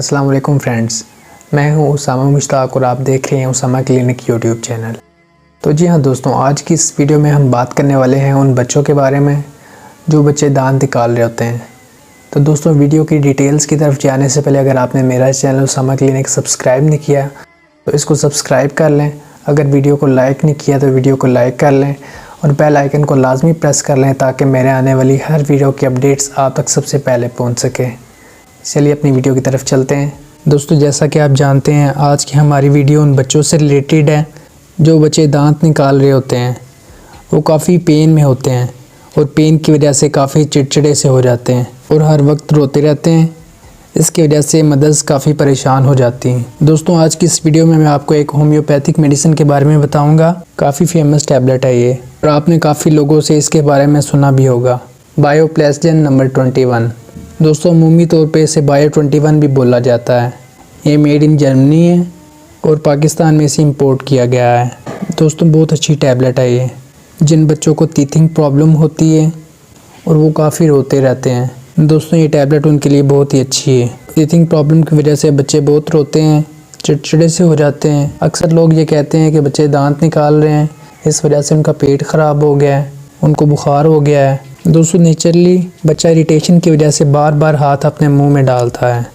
अस्सलाम वालेकुम फ्रेंड्स, मैं हूं उसामा मुश्ताक और आप देख रहे हैं उसामा क्लिनिक यूट्यूब चैनल। तो जी हाँ दोस्तों, आज की इस वीडियो में हम बात करने वाले हैं उन बच्चों के बारे में जो बच्चे दांत निकाल रहे होते हैं। तो दोस्तों, वीडियो की डिटेल्स की तरफ जाने से पहले अगर आपने मेरा चैनल उसामा क्लिनिक सब्सक्राइब नहीं किया तो इसको सब्सक्राइब कर लें। अगर वीडियो को लाइक नहीं किया तो वीडियो को लाइक कर लें और बेल आइकन को लाजमी प्रेस कर लें ताकि मेरे आने वाली हर वीडियो की अपडेट्स आप तक सबसे पहले पहुंच सके। चलिए अपनी वीडियो की तरफ चलते हैं। दोस्तों, जैसा कि आप जानते हैं, आज की हमारी वीडियो उन बच्चों से रिलेटेड है जो बच्चे दांत निकाल रहे होते हैं। वो काफ़ी पेन में होते हैं और पेन की वजह से काफ़ी चिड़चिड़े से हो जाते हैं और हर वक्त रोते रहते हैं। इसकी वजह से मदर्स काफ़ी परेशान हो जाती हैं। दोस्तों, आज की इस वीडियो में मैं आपको एक होम्योपैथिक मेडिसिन के बारे में बताऊंगा। काफ़ी फेमस टैबलेट है ये और आपने काफ़ी लोगों से इसके बारे में सुना भी होगा। बायोप्लेस्टन नंबर 21। दोस्तों, अमूमी तौर पे इसे बायो 21 भी बोला जाता है। ये मेड इन जर्मनी है और पाकिस्तान में इसे इंपोर्ट किया गया है। दोस्तों, बहुत अच्छी टैबलेट है ये। जिन बच्चों को टीथिंग प्रॉब्लम होती है और वो काफ़ी रोते रहते हैं, दोस्तों ये टैबलेट उनके लिए बहुत ही अच्छी है। टीथिंग प्रॉब्लम की वजह से बच्चे बहुत रोते हैं, चिड़चिड़े से हो जाते हैं। अक्सर लोग ये कहते हैं कि बच्चे दांत निकाल रहे हैं, इस वजह से उनका पेट ख़राब हो गया है, उनको बुखार हो गया है। दोस्तों, नेचुरली बच्चा इरिटेशन की वजह से बार बार हाथ अपने मुंह में डालता है,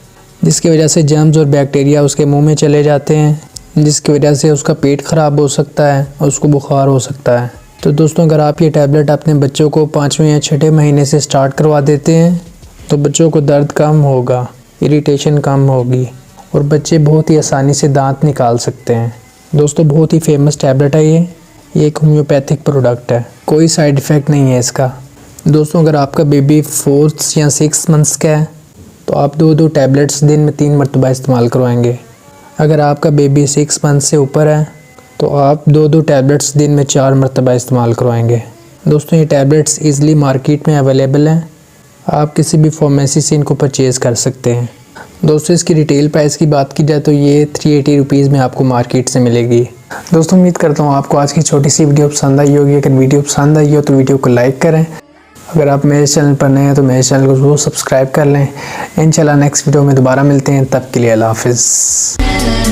जिसकी वजह से जर्म्स और बैक्टीरिया उसके मुंह में चले जाते हैं, जिसकी वजह से उसका पेट ख़राब हो सकता है और उसको बुखार हो सकता है। तो दोस्तों, अगर आप ये टैबलेट अपने बच्चों को 5वें या 6ठे महीने से स्टार्ट करवा देते हैं तो बच्चों को दर्द कम होगा, इरिटेशन कम होगी और बच्चे बहुत ही आसानी से दांत निकाल सकते हैं। दोस्तों, बहुत ही फेमस टैबलेट है ये एक होम्योपैथिक प्रोडक्ट है, कोई साइड इफ़ेक्ट नहीं है इसका। दोस्तों, अगर आपका बेबी 4 या 6 मंथ्स का है तो आप 2 टैबलेट्स दिन में 3 मरतबा इस्तेमाल करवाएंगे। अगर आपका बेबी 6 मंथ से ऊपर है तो आप 2 टैबलेट्स दिन में 4 मरतबा इस्तेमाल करवाएंगे। दोस्तों, ये टैबलेट्स ईज़िली मार्केट में अवेलेबल हैं, आप किसी भी फार्मेसी से इनको परचेज़ कर सकते हैं। दोस्तों, इसकी रिटेल प्राइस की बात की जाए तो ये 380 रुपीज़ में आपको मार्केट से मिलेगी। दोस्तों, उम्मीद करता हूँ आपको आज की छोटी सी वीडियो पसंद आई होगी। अगर वीडियो पसंद आई हो तो वीडियो को लाइक करें। अगर आप मेरे चैनल पर नए हैं तो मेरे चैनल को ज़रूर सब्सक्राइब कर लें। इंशाल्लाह नेक्स्ट वीडियो में दोबारा मिलते हैं, तब के लिए अल्लाह हाफ़िज़।